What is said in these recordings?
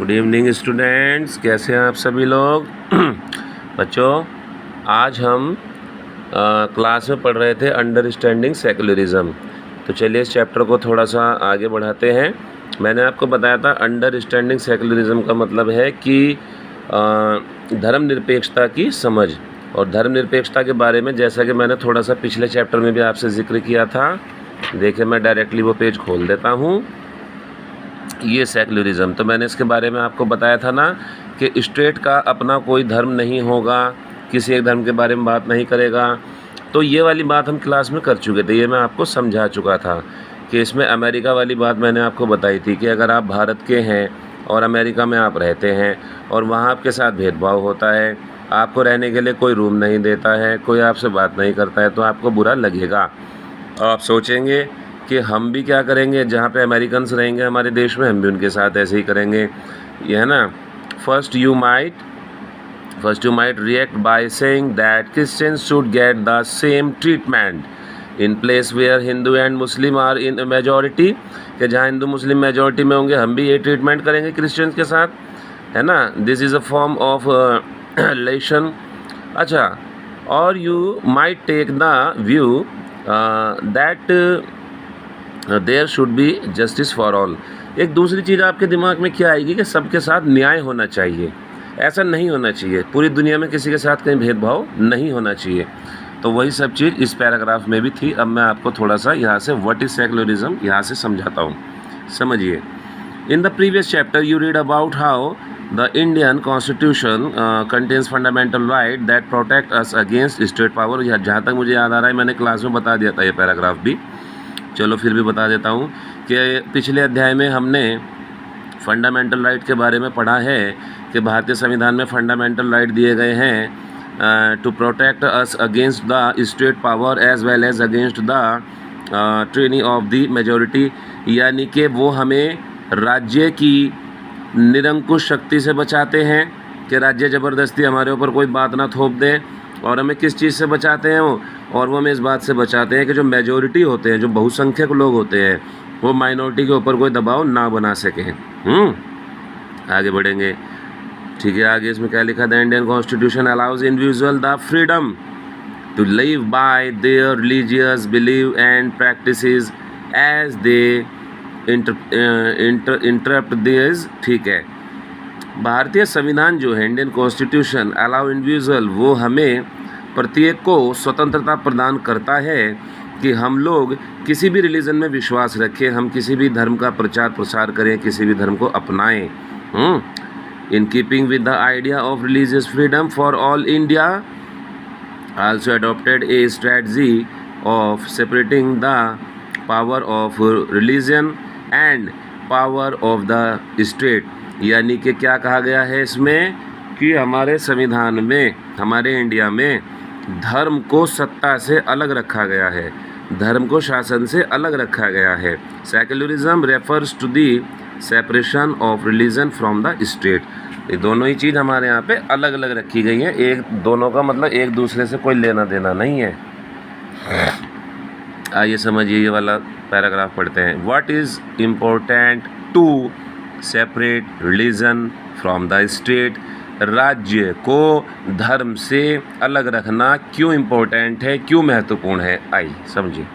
Good evening students, कैसे हैं आप सभी लोग। बच्चों, आज हम क्लास में पढ़ रहे थे अंडरस्टैंडिंग सेकुलरिज्म। तो चलिए इस चैप्टर को थोड़ा सा आगे बढ़ाते हैं। मैंने आपको बताया था अंडरस्टैंडिंग सेकुलरिज्म का मतलब है कि धर्मनिरपेक्षता की समझ। और धर्मनिरपेक्षता के बारे में जैसा कि मैंने थोड़ा सा पिछले चैप्टर में भी आपसे जिक्र किया था, देखिए मैं डायरेक्टली वो पेज खोल देता हूँ। ये सेकुलरिज्म, तो मैंने इसके बारे में आपको बताया था ना कि स्टेट का अपना कोई धर्म नहीं होगा, किसी एक धर्म के बारे में बात नहीं करेगा। तो ये वाली बात हम क्लास में कर चुके थे, ये मैं आपको समझा चुका था कि इसमें अमेरिका वाली बात मैंने आपको बताई थी कि अगर आप भारत के हैं और अमेरिका में आप रहते हैं और वहाँ आपके साथ भेदभाव होता है, आपको रहने के लिए कोई रूम नहीं देता है, कोई आपसे बात नहीं करता है, तो आपको बुरा लगेगा। आप सोचेंगे कि हम भी क्या करेंगे, जहाँ पे अमेरिकन्स रहेंगे हमारे देश में, हम भी उनके साथ ऐसे ही करेंगे, ये है ना। First you might react by saying that Christians should get the same treatment in place where Hindu and Muslim are in majority, कि जहाँ हिंदू मुस्लिम मेजॉरिटी में होंगे हम भी ये ट्रीटमेंट करेंगे क्रिश्चियंस के साथ, है ना। This is a form of relation. अच्छा, और you might take the view that there should be justice for all. एक दूसरी चीज़ आपके दिमाग में क्या आएगी कि सबके साथ न्याय होना चाहिए। ऐसा नहीं होना चाहिए, पूरी दुनिया में किसी के साथ कहीं भेदभाव नहीं होना चाहिए। तो वही सब चीज़ इस पैराग्राफ में भी थी। अब मैं आपको थोड़ा सा यहाँ से व्हाट इज़ सेकुलरिज्म यहाँ से समझाता हूँ, समझिए। In the previous chapter you read about how the Indian constitution contains fundamental right that protect us against state power. जहाँ तक मुझे याद आ रहा है मैंने क्लास में बता दिया था ये पैराग्राफ भी, चलो फिर भी बता देता हूँ कि पिछले अध्याय में हमने फंडामेंटल राइट के बारे में पढ़ा है कि भारतीय संविधान में फंडामेंटल राइट दिए गए हैं to protect us against the state power as well as against the training of the majority, यानी कि वो हमें राज्य की निरंकुश शक्ति से बचाते हैं कि राज्य ज़बरदस्ती हमारे ऊपर कोई बात ना थोप दे। और हमें किस चीज़ से बचाते हैं और वो हमें इस बात से बचाते हैं कि जो मेजॉरिटी होते हैं, जो बहुसंख्यक लोग होते हैं, वो माइनॉरिटी के ऊपर कोई दबाव ना बना सकें। आगे बढ़ेंगे, ठीक है। आगे इसमें क्या लिखा, the Indian constitution allows individual the freedom to live by their religious believe and practices as they interpret this, ठीक है। भारतीय संविधान जो है, इंडियन कॉन्स्टिट्यूशन अलाउ इंडिविजुअल, वो हमें प्रत्येक को स्वतंत्रता प्रदान करता है कि हम लोग किसी भी रिलीजन में विश्वास रखें, हम किसी भी धर्म का प्रचार प्रसार करें, किसी भी धर्म को अपनाएं। In keeping with the idea of religious freedom for all, India also adopted A strategy of separating the power of religion and power of the state. यानी कि क्या कहा गया है इसमें कि हमारे संविधान में, हमारे इंडिया में धर्म को सत्ता से अलग रखा गया है, धर्म को शासन से अलग रखा गया है। Secularism refers to the separation of religion from the state. ये दोनों ही चीज़ हमारे यहाँ पे अलग अलग रखी गई है, एक दोनों का मतलब एक दूसरे से कोई लेना देना नहीं है। आइए समझिए, ये वाला पैराग्राफ पढ़ते हैं। What is important to separate religion from the state. राज्य को धर्म से अलग रखना क्यों इम्पोर्टेंट है, क्यों महत्वपूर्ण है, आइए समझिए।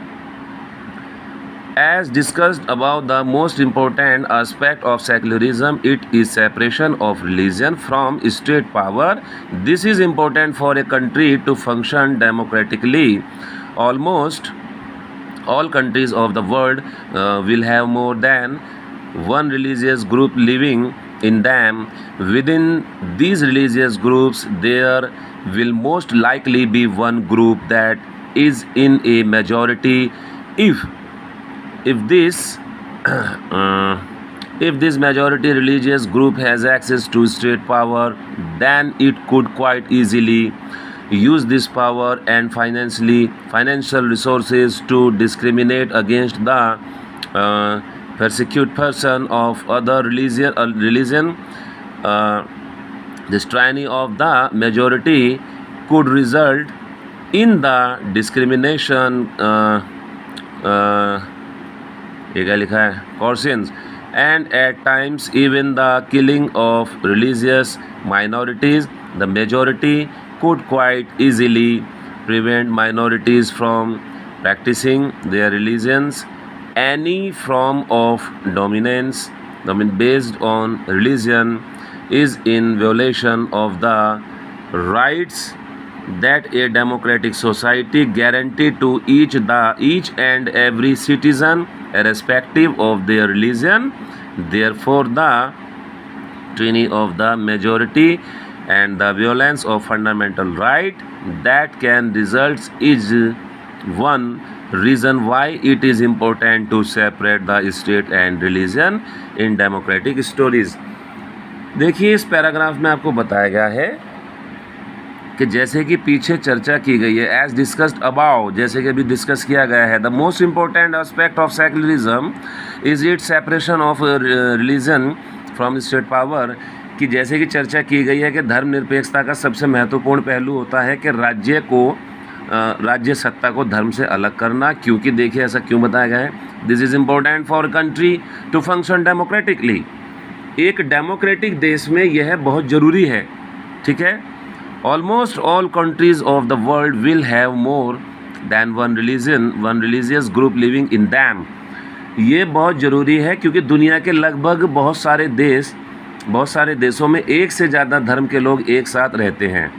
As discussed above, the most important aspect of secularism it is separation of religion from state power. This is important for a country to function democratically. Almost all countries of the world will have more than one religious group living in them. Within these religious groups there will most likely be one group that is in a majority. If this majority religious group has access to state power, then it could quite easily use this power and financial resources to discriminate against the persecute person of other religion. This tyranny of the majority could result in the discrimination ये क्या लिखा है, cautions and at times even the killing of religious minorities. The majority could quite easily prevent minorities from practicing their religions. Any form of dominance based on religion is in violation of the rights that a democratic society guarantee to each and every citizen irrespective of their religion. Therefore the tyranny of the majority and the violence of fundamental right that can result is one reason why it is important to separate the state and religion in democratic stories. देखिए इस paragraph में आपको बताया गया है कि जैसे कि पीछे चर्चा की गई है, एज डिस्कस्ड अबाउ, जैसे कि अभी डिस्कस किया गया है, the most important aspect of secularism is it separation of religion from state power, कि जैसे कि चर्चा की गई है कि धर्मनिरपेक्षता का सबसे महत्वपूर्ण पहलू होता है कि राज्य सत्ता को धर्म से अलग करना। क्योंकि देखिए ऐसा क्यों बताया गया है, this is important for country to function democratically. एक डेमोक्रेटिक देश में यह बहुत ज़रूरी है, ठीक है। Almost all countries of the world will have more than one religious group living in them. ये बहुत ज़रूरी है क्योंकि दुनिया के लगभग बहुत सारे देशों में एक से ज़्यादा धर्म के लोग एक साथ रहते हैं।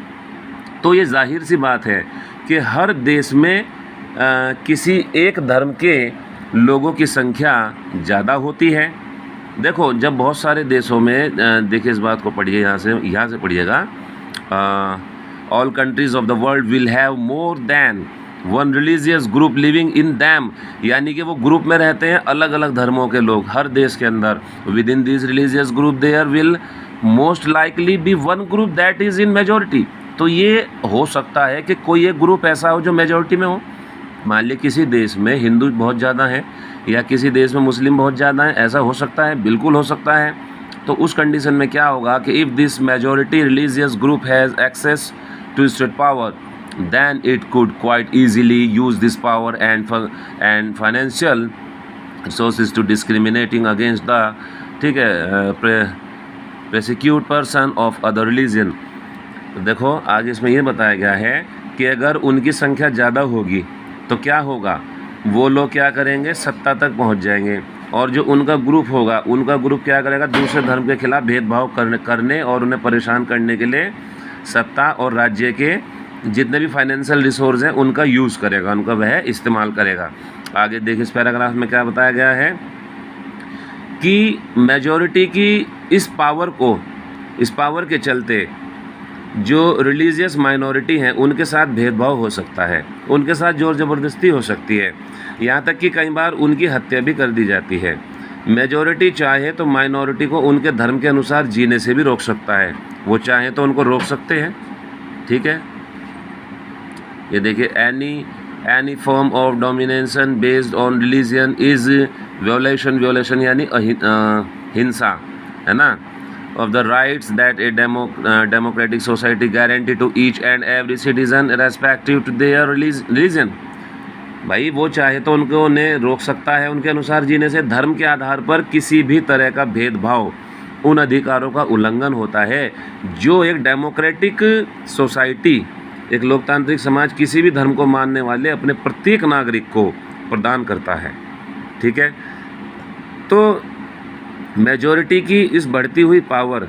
तो ये जाहिर सी बात है कि हर देश में किसी एक धर्म के लोगों की संख्या ज़्यादा होती है। देखो जब बहुत सारे देशों में देखिए इस बात को पढ़िए, यहाँ से पढ़िएगा, all countries of the world will have more than one religious group living in them, यानी कि वो ग्रुप में रहते हैं अलग अलग धर्मों के लोग हर देश के अंदर। Within this religious group there will most likely be one group that is in majority. तो ये हो सकता है कि कोई एक ग्रुप ऐसा हो जो मेजोरिटी में हो। मान लीजिए किसी देश में हिंदू बहुत ज़्यादा है या किसी देश में मुस्लिम बहुत ज़्यादा है, ऐसा हो सकता है, बिल्कुल हो सकता है। तो उस कंडीशन में क्या होगा कि if this majority religious group has access to state power then it could quite easily use this power and financial resources to discriminating against the, ठीक है, persecute person of other religion। देखो आगे इसमें ये बताया गया है कि अगर उनकी संख्या ज़्यादा होगी तो क्या होगा, वो लोग क्या करेंगे, सत्ता तक पहुंच जाएंगे, और जो उनका ग्रुप क्या करेगा, दूसरे धर्म के खिलाफ भेदभाव करने और उन्हें परेशान करने के लिए सत्ता और राज्य के जितने भी फाइनेंशियल रिसोर्स हैं उनका यूज़ करेगा, उनका वह इस्तेमाल करेगा। आगे देखिए इस पैराग्राफ में क्या बताया गया है कि मेजॉरिटी की इस पावर के चलते जो रिलीजियस माइनॉरिटी हैं उनके साथ भेदभाव हो सकता है, उनके साथ जोर ज़बरदस्ती हो सकती है, यहाँ तक कि कई बार उनकी हत्या भी कर दी जाती है। मेजॉरिटी चाहे तो माइनॉरिटी को उनके धर्म के अनुसार जीने से भी रोक सकता है, वो चाहे तो उनको रोक सकते हैं, ठीक है। ये देखिए any form of domination based on religion is violation यानी हिंसा, है ना, of the rights that a democratic society guarantee to each and every citizen irrespective to their religion। भाई वो चाहे तो उन्हें रोक सकता है उनके अनुसार जीने से। धर्म के आधार पर किसी भी तरह का भेदभाव उन अधिकारों का उल्लंघन होता है जो एक डेमोक्रेटिक सोसाइटी, एक लोकतांत्रिक समाज किसी भी धर्म को मानने वाले अपने प्रत्येक नागरिक को प्रदान करता है, ठीक है। तो मेजॉरिटी की इस बढ़ती हुई पावर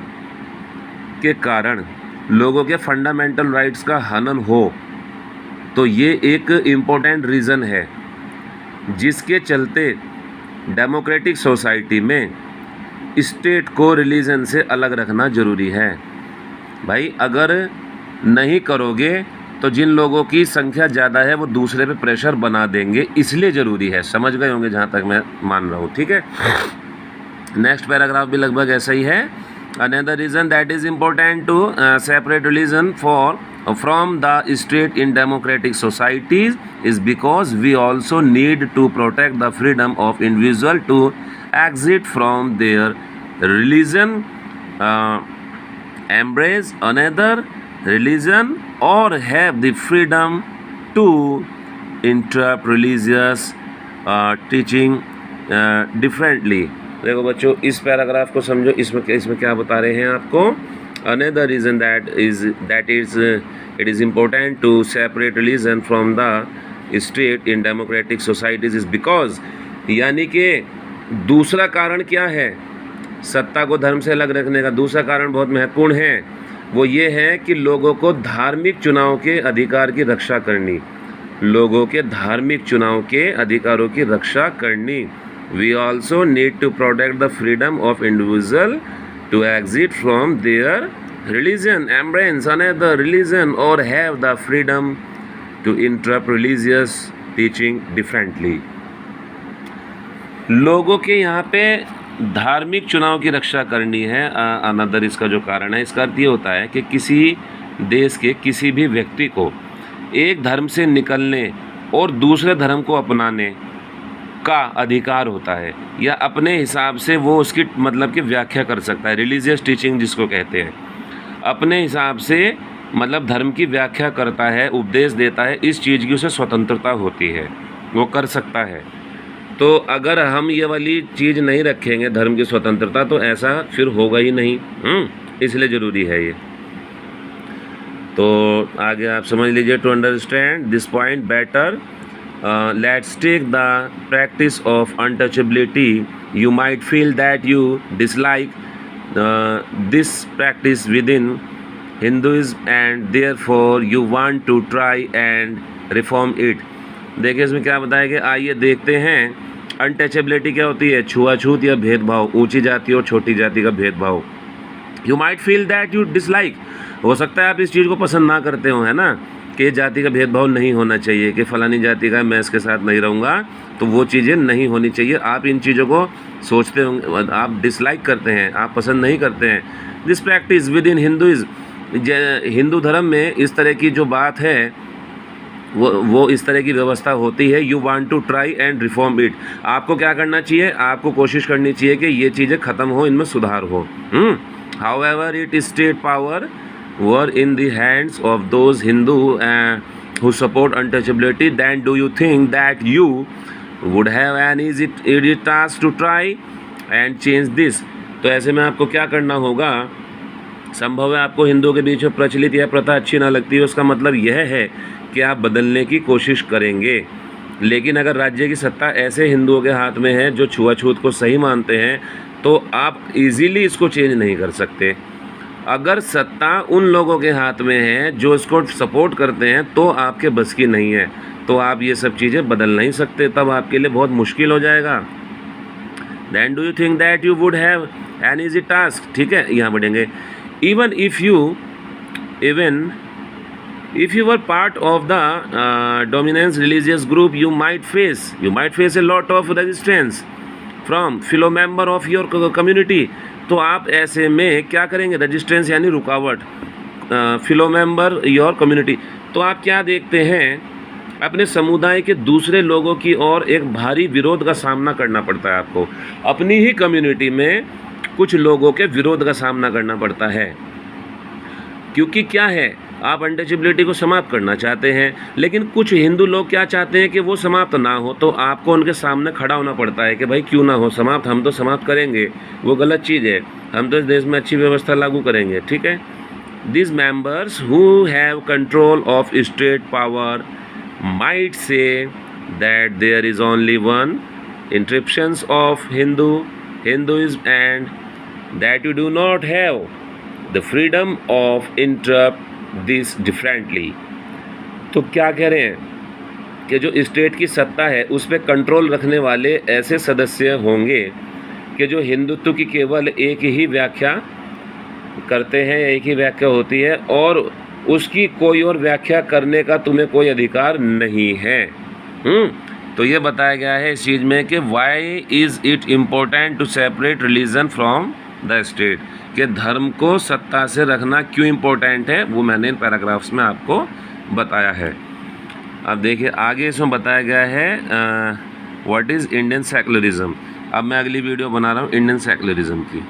के कारण लोगों के फंडामेंटल राइट्स का हनन हो, तो ये एक इम्पोर्टेंट रीज़न है जिसके चलते डेमोक्रेटिक सोसाइटी में स्टेट को रिलीजन से अलग रखना ज़रूरी है। भाई अगर नहीं करोगे तो जिन लोगों की संख्या ज़्यादा है वो दूसरे पे प्रेशर बना देंगे, इसलिए ज़रूरी है। समझ गए होंगे जहाँ तक मैं मान रहा हूँ, ठीक है। नेक्स्ट पैराग्राफ भी लगभग ऐसा ही है। Another reason that is important to separate religion from the state in democratic societies is because we also need to protect the freedom of individual to exit from their religion, embrace another religion or have the freedom to interpret religious teaching differently। देखो बच्चों, इस paragraph को समझो, इसमें क्या बता रहे हैं आपको। Another reason that it is important to separate religion from the state in democratic societies is because, यानी कि दूसरा कारण क्या है सत्ता को धर्म से अलग रखने का? दूसरा कारण बहुत महत्वपूर्ण है, वो ये है कि लोगों को धार्मिक चुनाव के अधिकार की रक्षा करनी, लोगों के धार्मिक चुनाव के अधिकारों की रक्षा करनी। We also need to protect the freedom of individual to exit from their religion, embrace another religion और have the freedom to interrupt religious teaching differently. लोगों के यहाँ पे धार्मिक चुनाव की रक्षा करनी है। अनदर इसका जो कारण है, इसका अर्थ ये होता है कि किसी देश के किसी भी व्यक्ति को एक धर्म से निकलने और दूसरे धर्म को अपनाने का अधिकार होता है, या अपने हिसाब से वो उसकी मतलब की व्याख्या कर सकता है। रिलीजियस टीचिंग जिसको कहते हैं, अपने हिसाब से मतलब धर्म की व्याख्या करता है, उपदेश देता है, इस चीज़ की उसे स्वतंत्रता होती है, वो कर सकता है। तो अगर हम ये वाली चीज़ नहीं रखेंगे धर्म की स्वतंत्रता, तो ऐसा फिर होगा ही नहीं। इसलिए ज़रूरी है ये। तो आगे आप समझ लीजिए। To understand this point better, let's take the practice of untouchability. You might feel that you dislike this practice within Hinduism and therefore you want to try and reform it. देखिए इसमें क्या बताया कि आइए देखते हैं untouchability क्या होती है। छुआछूत या भेदभाव, ऊंची जाति और छोटी जाति का भेदभाव। You might feel that you dislike, हो सकता है आप इस चीज़ को पसंद ना करते हो, है ना, कि जाति का भेदभाव नहीं होना चाहिए, कि फलानी जाति का मैं इसके साथ नहीं रहूँगा, तो वो चीज़ें नहीं होनी चाहिए। आप इन चीज़ों को सोचते होंगे, आप डिसलाइक करते हैं, आप पसंद नहीं करते हैं। This practice within Hinduism, Hindu धर्म में इस तरह की जो बात है वो इस तरह की व्यवस्था होती है। You want to try and reform it, आपको क्या करना चाहिए, आपको कोशिश करनी चाहिए कि ये चीज़ें ख़त्म हो, इनमें सुधार हो। However it state power were in the hands of those Hindu who support untouchability, then do you think that you would have an easy task to try and change this? तो ऐसे में आपको क्या करना होगा। संभव है आपको हिंदुओं के बीच में प्रचलित यह प्रथा अच्छी ना लगती है, उसका मतलब यह है कि आप बदलने की कोशिश करेंगे। लेकिन अगर राज्य की सत्ता ऐसे हिंदुओं के हाथ में है जो छुआछूत को सही मानते हैं, तो आप इजीली इसको चेंज नहीं कर सकते। अगर सत्ता उन लोगों के हाथ में है जो इसको सपोर्ट करते हैं, तो आपके बस की नहीं है, तो आप ये सब चीज़ें बदल नहीं सकते, तब आपके लिए बहुत मुश्किल हो जाएगा। Then do you think that you would have an easy task. ठीक है, यहाँ बढ़ेंगे। Even if you were part of the dominant religious group, you might face a lot of resistance from fellow member of your community। तो आप ऐसे में क्या करेंगे, रेजिस्टेंस यानी रुकावट, फेलो मेंबर योर कम्युनिटी। तो आप क्या देखते हैं, अपने समुदाय के दूसरे लोगों की ओर एक भारी विरोध का सामना करना पड़ता है आपको। अपनी ही कम्युनिटी में कुछ लोगों के विरोध का सामना करना पड़ता है, क्योंकि क्या है, आप अनटचेबिलिटी को समाप्त करना चाहते हैं, लेकिन कुछ हिंदू लोग क्या चाहते हैं कि वो समाप्त ना हो, तो आपको उनके सामने खड़ा होना पड़ता है कि भाई क्यों ना हो समाप्त, हम तो समाप्त करेंगे, वो गलत चीज़ है, हम तो इस देश में अच्छी व्यवस्था लागू करेंगे। ठीक है। This members who have control of state power might say that there is only one interpretations of Hinduism and that you do not have the freedom of interpret this differently. तो क्या कह रहे हैं कि जो स्टेट की सत्ता है उस पर कंट्रोल रखने वाले ऐसे सदस्य होंगे कि जो हिंदुत्व की केवल एक ही व्याख्या करते हैं, एक ही व्याख्या होती है, और उसकी कोई और व्याख्या करने का तुम्हें कोई अधिकार नहीं है। तो ये बताया गया है इस चीज़ में कि why is it important to separate religion from the state, कि धर्म को सत्ता से रखना क्यों इम्पोर्टेंट है, वो मैंने इन पैराग्राफ्स में आपको बताया है। अब देखिए आगे इसमें बताया गया है व्हाट इज़ इंडियन सेकुलरिज्म। अब मैं अगली वीडियो बना रहा हूँ इंडियन सेकुलरिज्म की।